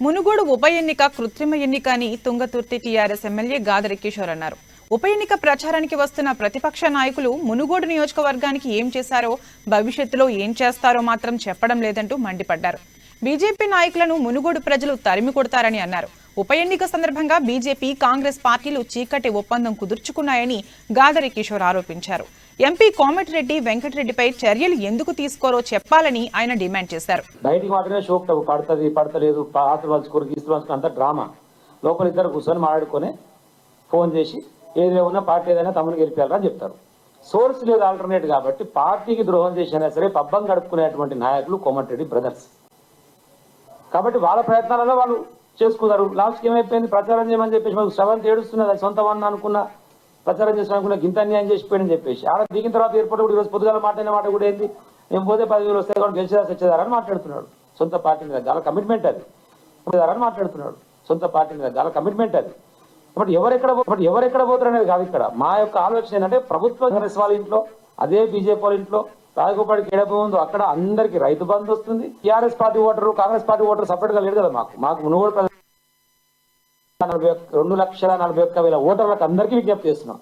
మునుగోడు ఉప ఎన్నిక కృత్రిమ ఎన్నిక అని తుంగతుర్తి టీఆర్ఎస్ ఎమ్మెల్యే గాదరి కిషోర్ అన్నారు. ఉప ఎన్నిక ప్రచారానికి వస్తున్న ప్రతిపక్ష నాయకులు మునుగోడు నియోజకవర్గానికి ఏం చేశారో భవిష్యత్తులో ఏం చేస్తారో మాత్రం చెప్పడం లేదంటూ మండిపడ్డారు. బీజేపీ నాయకులను మునుగోడు ప్రజలు తరిమి కొడతారని అన్నారు. ఉప ఎన్నిక సందర్భంగా బీజేపీ కాంగ్రెస్ పార్టీలు చీకటి ఒప్పందం కుదుర్చుకున్నాయని గాదరి కిషోర్ ఆరోపించారు. ఎంపీ కోమటిరెడ్డి వెంకటరెడ్డిపై చర్యలు ఎందుకు తీసుకోరో చెప్పాలని ఆయన డిమాండ్ చేశారు. బయటికి మాత్రమే షోక్ పడతలేదు పాత్ర పంచుకోరు గీస్తులు పంచుకుని అంతా డ్రామా. లోపల ఇద్దరు కూర్చొని మాట్లాడుకొని ఫోన్ చేసి ఏదైనా ఉన్నా పార్టీ ఏదైనా తమను గెలిపారని చెప్తారు. సోర్స్ లేదు ఆల్టర్నేట్. కాబట్టి పార్టీకి ద్రోహం చేసినా సరే పబ్బం గడుపుకునేటువంటి నాయకులు కోమటిరెడ్డి బ్రదర్స్. కాబట్టి వాళ్ళ ప్రయత్నాలలో వాళ్ళు చేసుకున్నారు. లాస్ట్కి ఏమైపోయింది, ప్రచారం చేయమని చెప్పేసి మాకు శ్రవంతి ఏడుస్తున్నది. అది సొంత వన్న అనుకున్న ప్రచారం చేసిన గింత అన్యాయం చేసిపోయాడని చెప్పేసి ఆడ దిగిన తర్వాత ఏర్పాటు కూడా ఈరోజు పొద్దుగాల మాట్లాడిన మాట కూడా ఏంది, మేము పోతే 10,000 వస్తాయి కాబట్టి గెలిచేదా వచ్చేదారని మాట్లాడుతున్నాడు. సొంత పార్టీ మీద గల కమిట్మెంట్ అది అని మాట్లాడుతున్నాడు. సొంత పార్టీ మీద గల కమిట్మెంట్ అది. బట్ ఎవరెక్కడ పోతారు అనేది కాదు ఇక్కడ. మా యొక్క ఆలోచన ఏంటంటే ప్రభుత్వ కాంగ్రెస్ వాళ్ళ ఇంట్లో, అదే బీజేపీ వాళ్ళ ఇంట్లో రాజగోపాడికి ఏడపో ఉందో అక్కడ అందరికీ రైతు బంధు వస్తుంది. TRS party voter Congress party voter separate గా లేదు కదా. మాకు మునుగోడు 2,41,000 ఓటర్లకు అందరికీ విజ్ఞప్తి చేస్తున్నాం.